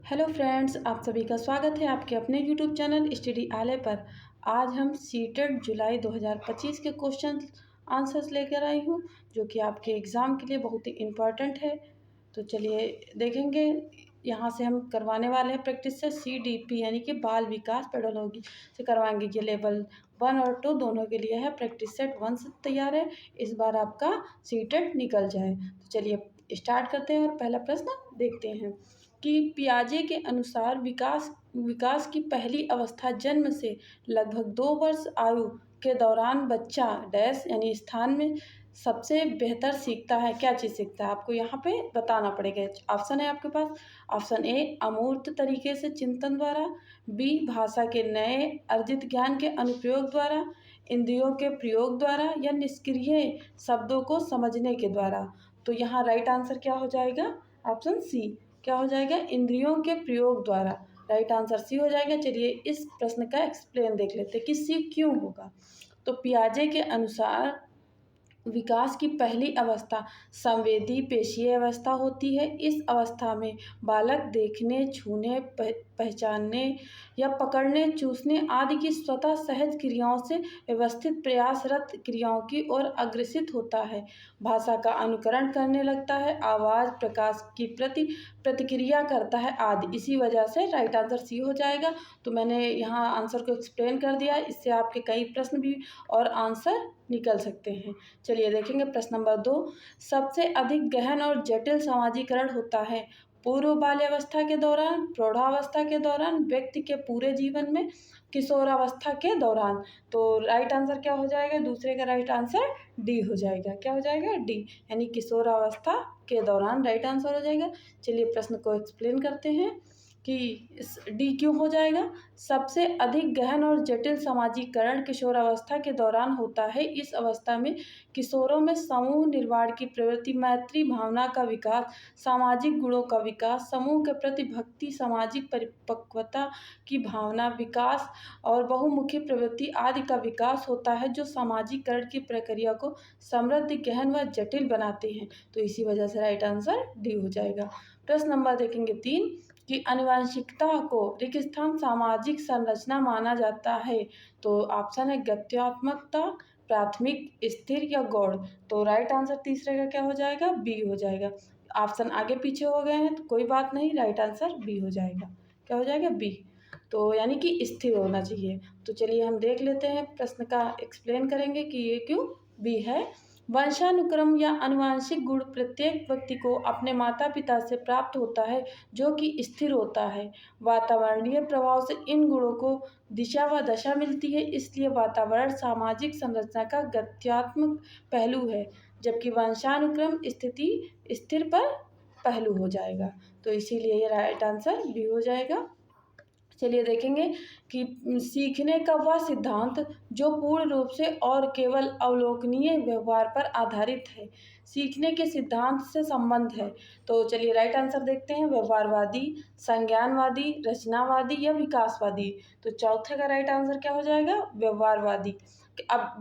Hello friends, आप सभी का स्वागत है आपके अपने यूट्यूब चैनल स्टडी आलय पर। आज हम सीटेट जुलाई 2025 के क्वेश्चन आंसर्स लेकर आई हूँ, जो कि आपके एग्ज़ाम के लिए बहुत ही इम्पॉर्टेंट है। तो चलिए देखेंगे। यहाँ से हम करवाने वाले हैं प्रैक्टिस से CDP यानी कि बाल विकास पेडोलॉजी से करवाएंगे। ये लेवल 1 और 2 दोनों के लिए है। प्रैक्टिस सेट 1 से तैयार है, इस बार आपका सीटेट निकल जाए। तो चलिए स्टार्ट करते हैं और पहला प्रश्न देखते हैं कि पियाजे के अनुसार विकास की पहली अवस्था जन्म से लगभग 2 वर्ष आयु के दौरान बच्चा डैश यानी स्थान में सबसे बेहतर सीखता है। क्या चीज़ सीखता है, आपको यहाँ पे बताना पड़ेगा। ऑप्शन है आपके पास। ऑप्शन ए अमूर्त तरीके से चिंतन द्वारा, बी भाषा के नए अर्जित ज्ञान के अनुप्रयोग द्वारा, इंद्रियों के प्रयोग द्वारा, या निष्क्रिय शब्दों को समझने के द्वारा। तो यहाँ राइट आंसर क्या हो जाएगा? Option C. क्या हो जाएगा? इंद्रियों के प्रयोग द्वारा। राइट आंसर सी हो जाएगा। चलिए इस प्रश्न का एक्सप्लेन देख लेते हैं कि सी क्यों होगा। तो पियाजे के अनुसार विकास की पहली अवस्था संवेदी पेशीय अवस्था होती है। इस अवस्था में बालक देखने, छूने, पहचानने या पकड़ने, चूसने आदि की स्वतः सहज क्रियाओं से व्यवस्थित प्रयासरत क्रियाओं की ओर अग्रसित होता है। भाषा का अनुकरण करने लगता है, आवाज़, प्रकाश की प्रति प्रतिक्रिया करता है आदि। इसी वजह से राइट आंसर सी हो जाएगा। तो मैंने यहाँ आंसर को एक्सप्लेन कर दिया। इससे आपके कई प्रश्न भी और आंसर निकल सकते हैं। चलिए देखेंगे प्रश्न नंबर 2। सबसे अधिक गहन और जटिल समाजीकरण होता है पूर्व बाल्यावस्था के दौरान, प्रौढ़ावस्था के दौरान, व्यक्ति के पूरे जीवन में, किशोरावस्था के दौरान। तो राइट आंसर क्या हो जाएगा? दूसरे का राइट आंसर डी हो जाएगा। क्या हो जाएगा? डी, यानी किशोरावस्था के दौरान राइट आंसर हो जाएगा। चलिए प्रश्न को एक्सप्लेन करते हैं कि इस डी क्यों हो जाएगा। सबसे अधिक गहन और जटिल समाजीकरण किशोरावस्था के दौरान होता है। इस अवस्था में किशोरों में समूह निर्माण की प्रवृत्ति, मैत्री भावना का विकास, सामाजिक गुणों का विकास, समूह के प्रति भक्ति, सामाजिक परिपक्वता की भावना विकास और बहुमुखी प्रवृत्ति आदि का विकास होता है, जो सामाजिकरण की प्रक्रिया को समृद्ध, गहन व जटिल बनाते हैं। तो इसी वजह से राइट आंसर डी हो जाएगा। प्रश्न नंबर देखेंगे 3 कि आनुवंशिकता को रिक्तस्थान सामाजिक संरचना माना जाता है। तो ऑप्शन है गत्यात्मकता, प्राथमिक, स्थिर या गौड़। तो राइट आंसर तीसरे का क्या हो जाएगा? बी हो जाएगा। ऑप्शन आगे पीछे हो गए हैं तो कोई बात नहीं, राइट आंसर बी हो जाएगा। क्या हो जाएगा? बी। तो यानी कि स्थिर होना चाहिए। तो चलिए हम देख लेते हैं, प्रश्न का एक्सप्लेन करेंगे कि ये क्यों बी है। वंशानुक्रम या आनुवांशिक गुण प्रत्येक व्यक्ति को अपने माता पिता से प्राप्त होता है, जो कि स्थिर होता है। वातावरणीय प्रभाव से इन गुणों को दिशा व दशा मिलती है, इसलिए वातावरण सामाजिक संरचना का गत्यात्मक पहलू है, जबकि वंशानुक्रम स्थिति स्थिर पर पहलू हो जाएगा। तो इसीलिए ये राइट आंसर बी हो जाएगा। चलिए देखेंगे कि सीखने का वह सिद्धांत जो पूर्ण रूप से और केवल अवलोकनीय व्यवहार पर आधारित है। सीखने के सिद्धांत से संबंध है। तो चलिए राइट आंसर देखते हैं। व्यवहारवादी, संज्ञानवादी, रचनावादी या विकासवादी। तो चौथे का राइट आंसर क्या हो जाएगा? व्यवहारवादी। अब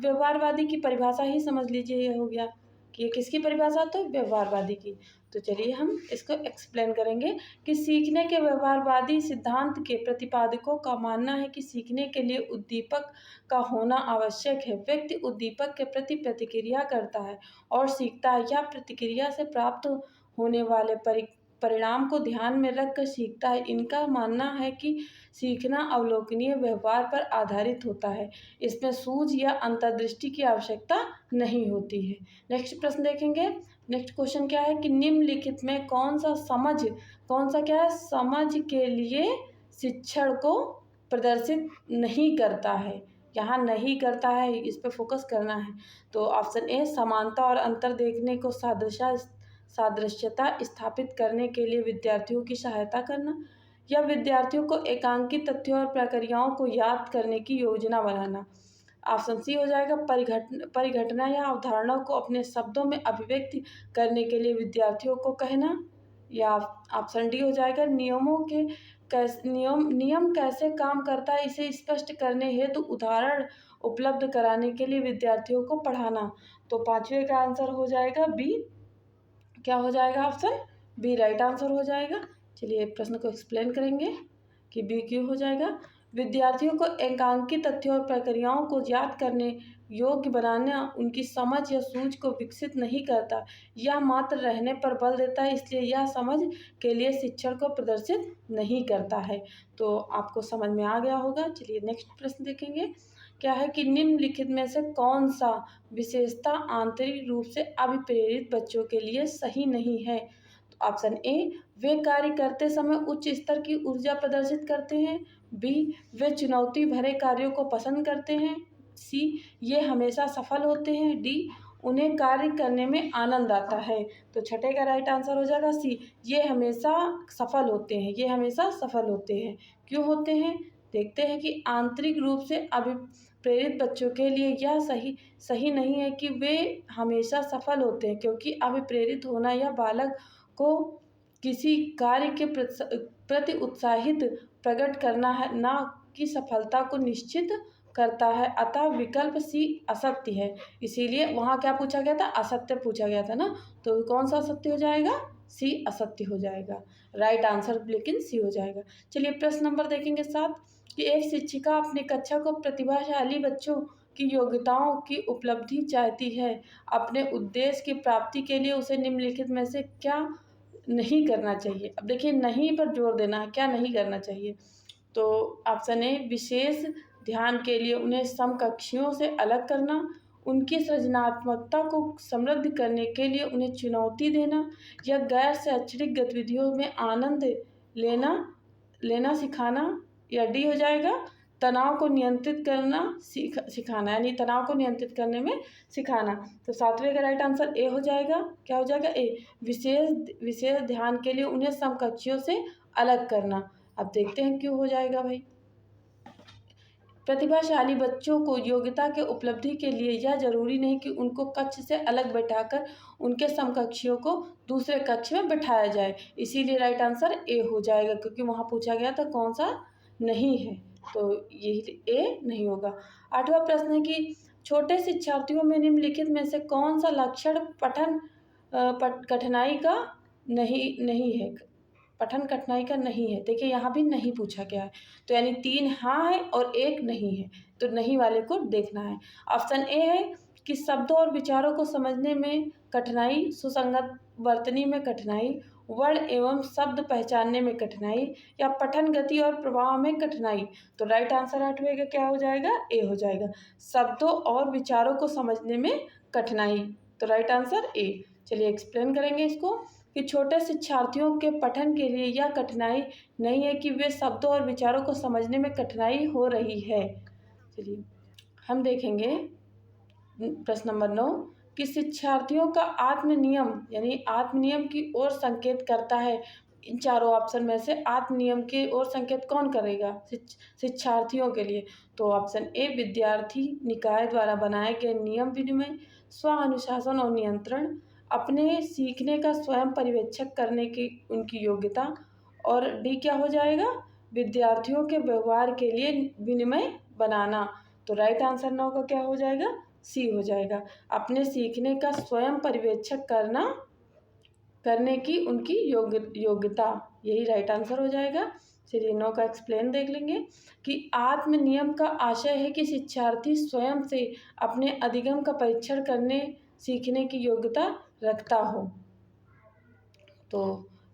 व्यवहारवादी की परिभाषा ही समझ लीजिए, ये हो गया कि ये किसकी परिभाषा? तो व्यवहारवादी की। तो चलिए हम इसको एक्सप्लेन करेंगे कि सीखने के व्यवहारवादी सिद्धांत के प्रतिपादकों का मानना है कि सीखने के लिए उद्दीपक का होना आवश्यक है। व्यक्ति उद्दीपक के प्रति प्रतिक्रिया करता है और सीखता है, या प्रतिक्रिया से प्राप्त होने वाले परिणाम को ध्यान में रखकर सीखता है। इनका मानना है कि सीखना अवलोकनीय व्यवहार पर आधारित होता है, इसमें सूझ या अंतर्दृष्टि की आवश्यकता नहीं होती है। नेक्स्ट प्रश्न देखेंगे। नेक्स्ट क्वेश्चन क्या है कि निम्नलिखित में कौन सा क्या है, समझ के लिए शिक्षण को प्रदर्शित नहीं करता है। यहाँ नहीं करता है, इस पर फोकस करना है। तो ऑप्शन ए समानता और अंतर देखने को सादृश्यता स्थापित करने के लिए विद्यार्थियों की सहायता करना, या विद्यार्थियों को एकांकित तथ्यों और प्रक्रियाओं को याद करने की योजना बनाना। ऑप्शन सी हो जाएगा परिघटना या अवधारणा को अपने शब्दों में अभिव्यक्त करने के लिए विद्यार्थियों को कहना, या ऑप्शन डी हो जाएगा नियम कैसे काम करता है इसे स्पष्ट करने हेतु उदाहरण उपलब्ध कराने के लिए विद्यार्थियों को पढ़ाना। तो पांचवें का आंसर हो जाएगा बी। क्या हो जाएगा? ऑप्शन बी राइट आंसर हो जाएगा। चलिए प्रश्न को एक्सप्लेन करेंगे कि बी क्यों हो जाएगा। विद्यार्थियों को एकांकी तथ्यों और प्रक्रियाओं को याद करने योग्य बनाना उनकी समझ या सूझ को विकसित नहीं करता, यह मात्र रहने पर बल देता है, इसलिए यह समझ के लिए शिक्षण को प्रदर्शित नहीं करता है। तो आपको समझ में आ गया होगा। चलिए नेक्स्ट प्रश्न देखेंगे। क्या है कि निम्नलिखित में से कौन सा विशेषता आंतरिक रूप से अभिप्रेरित बच्चों के लिए सही नहीं है। तो ऑप्शन ए, वे कार्य करते समय उच्च स्तर की ऊर्जा प्रदर्शित करते हैं। बी, वे चुनौती भरे कार्यों को पसंद करते हैं। सी, ये हमेशा सफल होते हैं। डी, उन्हें कार्य करने में आनंद आता है। तो छठे का राइट आंसर हो जाएगा सी, ये हमेशा सफल होते हैं। ये हमेशा सफल होते हैं। क्यों होते हैं, देखते हैं कि आंतरिक रूप से अभिप्रेरित बच्चों के लिए यह सही नहीं है कि वे हमेशा सफल होते हैं, क्योंकि अभिप्रेरित होना यह बालक को किसी कार्य के प्रति उत्साहित प्रकट करना है, ना कि सफलता को निश्चित करता है। अतः विकल्प सी असत्य है। इसीलिए वहाँ क्या पूछा गया था, असत्य पूछा गया था ना, तो कौन सा असत्य हो जाएगा, सी असत्य हो जाएगा। राइट आंसर लेकिन सी हो जाएगा। चलिए प्रश्न नंबर देखेंगे 7 कि एक शिक्षिका अपनी कक्षा को प्रतिभाशाली बच्चों की योग्यताओं की उपलब्धि चाहती है। अपने उद्देश्य की प्राप्ति के लिए उसे निम्नलिखित में से क्या नहीं करना चाहिए। अब देखिए नहीं पर जोर देना है, क्या नहीं करना चाहिए। तो ऑप्शन ए, विशेष ध्यान के लिए उन्हें समकक्षियों से अलग करना, उनकी सृजनात्मकता को समृद्ध करने के लिए उन्हें चुनौती देना, या गैर शैक्षणिक गतिविधियों में आनंद लेना सिखाना, या डी हो जाएगा तनाव को नियंत्रित करना सिखाना, यानी तनाव को नियंत्रित करने में सिखाना। तो 7वें का राइट आंसर ए हो जाएगा। क्या हो जाएगा, ए, विशेष ध्यान के लिए उन्हें समकक्षियों से अलग करना। अब देखते हैं क्यों हो जाएगा भाई। प्रतिभाशाली बच्चों को योग्यता के उपलब्धि के लिए यह जरूरी नहीं कि उनको कक्ष से अलग बैठाकर उनके समकक्षियों को दूसरे कक्ष में बैठाया जाए, इसीलिए राइट आंसर ए हो जाएगा, क्योंकि वहाँ पूछा गया था कौन सा नहीं है, तो यही ए नहीं होगा। 8वां प्रश्न है कि छोटे शिक्षार्थियों में निम्नलिखित में से कौन सा लक्षण पठन कठिनाई का नहीं है, पठन कठिनाई का नहीं है। देखिए यहाँ भी नहीं पूछा गया है, तो यानी 3 हाँ है और 1 नहीं है, तो नहीं वाले को देखना है। ऑप्शन ए है कि शब्दों और विचारों को समझने में कठिनाई, सुसंगत वर्तनी में कठिनाई, वर्ण एवं शब्द पहचानने में कठिनाई, या पठन गति और प्रवाह में कठिनाई। तो राइट आंसर 8वें का क्या हो जाएगा, ए हो जाएगा, शब्दों और विचारों को समझने में कठिनाई। तो राइट आंसर ए। चलिए एक्सप्लेन करेंगे इसको कि छोटे शिक्षार्थियों के पठन के लिए यह कठिनाई नहीं है कि वे शब्दों और विचारों को समझने में कठिनाई हो रही है। चलिए हम देखेंगे प्रश्न नंबर 9 कि शिक्षार्थियों का आत्मनियम यानी आत्मनियम की ओर संकेत करता है। इन चारों ऑप्शन में से आत्मनियम की ओर संकेत कौन करेगा शिक्षार्थियों के लिए। तो ऑप्शन ए, विद्यार्थी निकाय द्वारा बनाए गए नियम विनिमय, स्व अनुशासन और नियंत्रण, अपने सीखने का स्वयं पर्यवेक्षक करने की उनकी योग्यता, और डी क्या हो जाएगा, विद्यार्थियों के व्यवहार के लिए विनिमय बनाना। तो राइट आंसर 9 का क्या हो जाएगा, सी हो जाएगा, अपने सीखने का स्वयं पर्यवेक्षक करने की उनकी योग्यता, यही राइट आंसर हो जाएगा। चलिए 9 का एक्सप्लेन देख लेंगे कि आत्म नियम का आशय है कि शिक्षार्थी स्वयं से अपने अधिगम का परीक्षण करने सीखने की योग्यता रखता हो। तो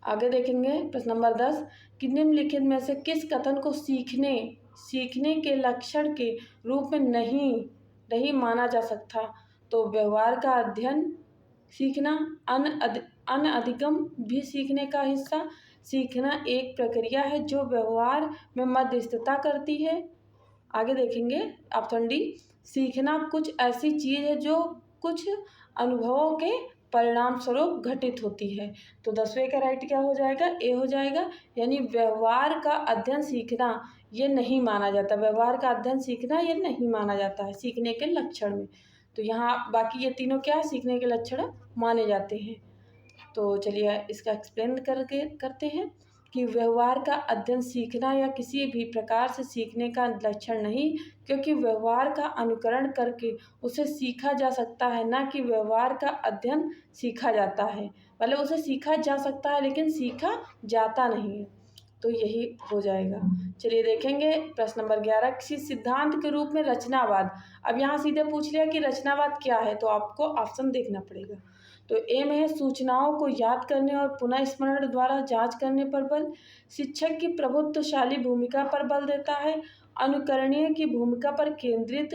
आगे देखेंगे प्रश्न नंबर 10 कि निम्नलिखित में से किस कथन को सीखने के लक्षण के रूप में नहीं माना जा सकता। तो व्यवहार का अध्ययन सीखना, अनअधिगम भी सीखने का हिस्सा, सीखना एक प्रक्रिया है जो व्यवहार में मध्यस्थता करती है। आगे देखेंगे ऑप्शन डी, सीखना कुछ ऐसी चीज़ है जो कुछ अनुभवों के परिणाम स्वरूप घटित होती है। तो 10वें का राइट क्या हो जाएगा, ए हो जाएगा, यानी व्यवहार का अध्ययन सीखना ये नहीं माना जाता, व्यवहार का अध्ययन सीखना ये नहीं माना जाता है सीखने के लक्षण में। तो यहाँ बाकी ये तीनों क्या सीखने के लक्षण माने जाते हैं। तो चलिए इसका एक्सप्लेन करते हैं कि व्यवहार का अध्ययन सीखना या किसी भी प्रकार से सीखने का लक्षण नहीं, क्योंकि व्यवहार का अनुकरण करके उसे सीखा जा सकता है, ना कि व्यवहार का अध्ययन सीखा जाता है। मतलब उसे सीखा जा सकता है लेकिन सीखा जाता नहीं है, तो यही हो जाएगा। चलिए देखेंगे प्रश्न नंबर 11, किसी सिद्धांत के रूप में रचनावाद। अब यहाँ सीधे पूछ लिया कि रचनावाद क्या है, तो आपको ऑप्शन देखना पड़ेगा। तो ए में है सूचनाओं को याद करने और पुनः स्मरण द्वारा जांच करने पर बल, शिक्षक की प्रभुत्वशाली भूमिका पर बल देता है, अनुकरणीय की भूमिका पर केंद्रित,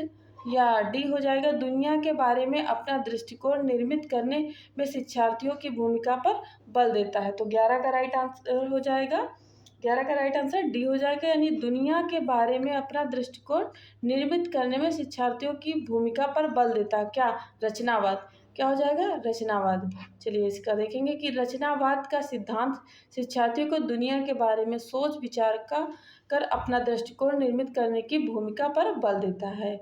या डी हो जाएगा दुनिया के बारे में अपना दृष्टिकोण निर्मित करने में शिक्षार्थियों की भूमिका पर बल देता है। तो 11 का राइट आंसर हो जाएगा, 11 का राइट आंसर डी हो जाएगा, यानी दुनिया के बारे में अपना दृष्टिकोण निर्मित करने में शिक्षार्थियों की भूमिका पर बल देता है। क्या? रचनावाद। क्या हो जाएगा? रचनावाद। चलिए इसका देखेंगे कि रचनावाद का सिद्धांत शिक्षार्थियों को दुनिया के बारे में सोच विचार का कर अपना दृष्टिकोण निर्मित करने की भूमिका पर बल देता है।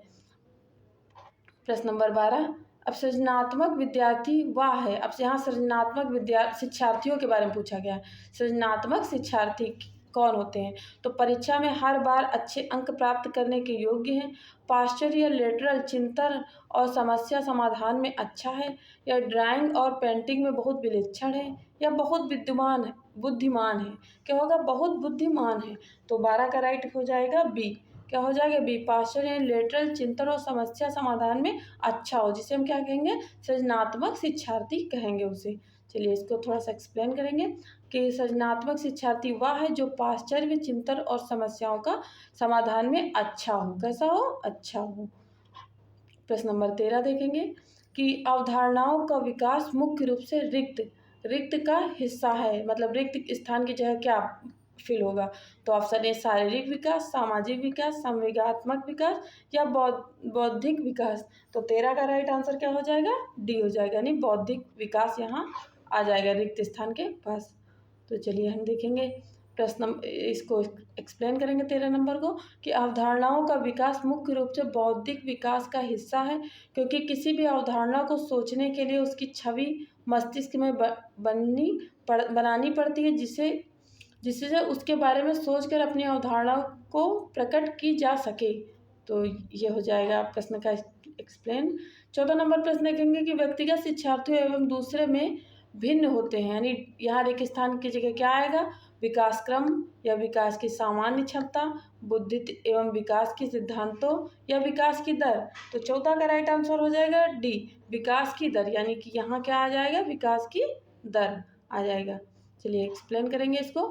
प्रश्न नंबर 12, अब सृजनात्मक विद्यार्थी वह है। अब यहाँ सृजनात्मक शिक्षार्थियों के बारे में पूछा गया है। सृजनात्मक शिक्षार्थी कौन होते हैं? तो परीक्षा में हर बार अच्छे अंक प्राप्त करने के योग्य हैं, पास्चर या लेटरल चिंतन और समस्या समाधान में अच्छा है, या ड्राइंग और पेंटिंग में बहुत विलक्षण है, या बहुत बुद्धिमान है। क्या होगा? बहुत बुद्धिमान है। तो 12 का राइट हो जाएगा बी। क्या हो जाएगा? बी। पास्चर यानी लेटरल चिंतन और समस्या समाधान में अच्छा हो, जिसे हम क्या कहेंगे? सृजनात्मक शिक्षार्थी कहेंगे उसे। चलिए इसको थोड़ा सा एक्सप्लेन करेंगे कि सृजनात्मक शिक्षार्थी वह है जो पाश्चर्य चिंतन और समस्याओं का समाधान में अच्छा हो। कैसा हो? अच्छा हो। प्रश्न नंबर 13 देखेंगे कि अवधारणाओं का विकास मुख्य रूप से रिक्त का हिस्सा है, मतलब रिक्त स्थान की जगह क्या फिल होगा? तो ऑप्शन ए शारीरिक विकास, सामाजिक विकास, संवेगात्मक विकास, या बौद्धिक विकास। तो 13 का राइट आंसर क्या हो जाएगा? डी हो जाएगा, यानी बौद्धिक विकास यहाँ आ जाएगा रिक्त स्थान के पास। तो चलिए हम देखेंगे प्रश्न इसको एक्सप्लेन करेंगे 13 नंबर को कि अवधारणाओं का विकास मुख्य रूप से बौद्धिक विकास का हिस्सा है, क्योंकि किसी भी अवधारणा को सोचने के लिए उसकी छवि मस्तिष्क में बनानी पड़ती है, जिससे उसके बारे में सोचकर अपनी अवधारणा को प्रकट की जा सके। तो ये हो जाएगा प्रश्न का एक्सप्लेन। 14 नंबर प्रश्न देखेंगे कि व्यक्तिगत शिक्षार्थियों एवं दूसरे में भिन्न होते हैं, यानी यहाँ एक स्थान की जगह क्या आएगा? विकास क्रम या विकास की सामान्य क्षमता, बुद्धि एवं विकास के सिद्धांतों या विकास की दर। तो 14 का राइट आंसर हो जाएगा डी, विकास की दर, यानी कि यहाँ क्या आ जाएगा? विकास की दर आ जाएगा। चलिए एक्सप्लेन करेंगे इसको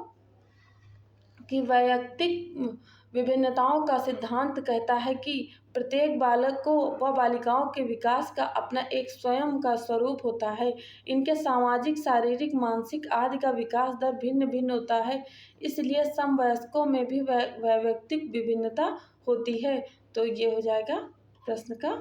कि वैयक्तिक विभिन्नताओं का सिद्धांत कहता है कि प्रत्येक बालक को व बालिकाओं के विकास का अपना एक स्वयं का स्वरूप होता है। इनके सामाजिक, शारीरिक, मानसिक आदि का विकास दर भिन्न भिन्न होता है, इसलिए समवयस्कों में भी वैयक्तिक विभिन्नता होती है। तो ये हो जाएगा प्रश्न का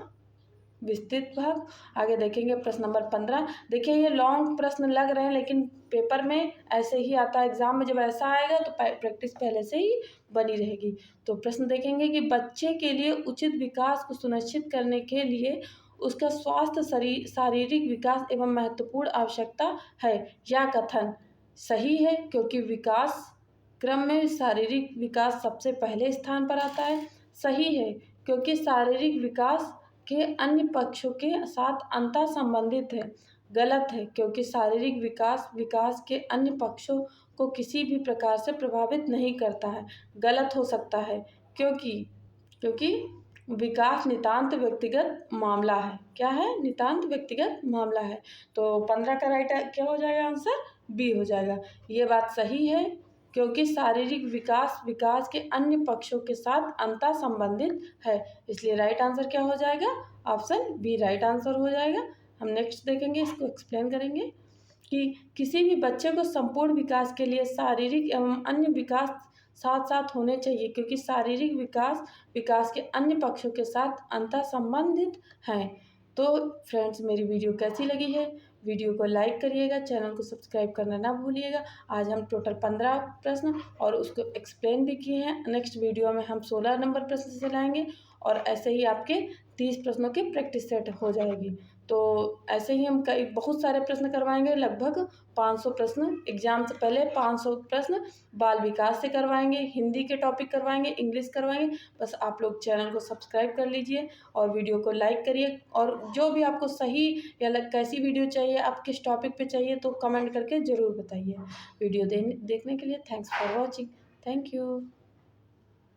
विस्तृत भाग। आगे देखेंगे प्रश्न नंबर 15। देखिए ये लॉन्ग प्रश्न लग रहे हैं, लेकिन पेपर में ऐसे ही आता है, एग्जाम में जब ऐसा आएगा तो प्रैक्टिस पहले से ही बनी रहेगी। तो प्रश्न देखेंगे कि बच्चे के लिए उचित विकास को सुनिश्चित करने के लिए उसका स्वास्थ्य शारीरिक विकास एवं महत्वपूर्ण आवश्यकता है। यह कथन सही है, क्योंकि विकास क्रम में शारीरिक विकास सबसे पहले स्थान पर आता है। सही है, क्योंकि शारीरिक विकास के अन्य पक्षों के साथ अंतः संबंधित है। गलत है, क्योंकि शारीरिक विकास के अन्य पक्षों को किसी भी प्रकार से प्रभावित नहीं करता है। गलत हो सकता है, क्योंकि विकास नितांत व्यक्तिगत मामला है। क्या है? नितांत व्यक्तिगत मामला है। तो 15 का राइट क्या हो जाएगा? आंसर बी हो जाएगा। ये बात सही है, क्योंकि शारीरिक विकास के अन्य पक्षों के साथ अंतः संबंधित है, इसलिए राइट आंसर क्या हो जाएगा? ऑप्शन बी राइट आंसर हो जाएगा। हम नेक्स्ट देखेंगे, इसको एक्सप्लेन करेंगे कि किसी भी बच्चे को संपूर्ण विकास के लिए शारीरिक एवं अन्य विकास साथ साथ होने चाहिए, क्योंकि शारीरिक विकास के अन्य पक्षों के साथ अंतः संबंधित हैं। तो फ्रेंड्स, मेरी वीडियो कैसी लगी है? वीडियो को लाइक करिएगा, चैनल को सब्सक्राइब करना ना भूलिएगा। आज हम टोटल 15 प्रश्न और उसको एक्सप्लेन भी किए हैं। नेक्स्ट वीडियो में हम 16 नंबर प्रश्न से लाएंगे और ऐसे ही आपके 30 प्रश्नों की प्रैक्टिस सेट हो जाएगी। तो ऐसे ही हम कई बहुत सारे प्रश्न करवाएंगे, लगभग 500 प्रश्न एग्जाम से पहले, 500 प्रश्न बाल विकास से करवाएंगे, हिंदी के टॉपिक करवाएंगे, इंग्लिश करवाएंगे। बस आप लोग चैनल को सब्सक्राइब कर लीजिए और वीडियो को लाइक करिए, और जो भी आपको सही या कैसी वीडियो चाहिए, आप किस टॉपिक पे चाहिए, तो कमेंट करके ज़रूर बताइए। वीडियो देखने के लिए thanks for watching. Thank you.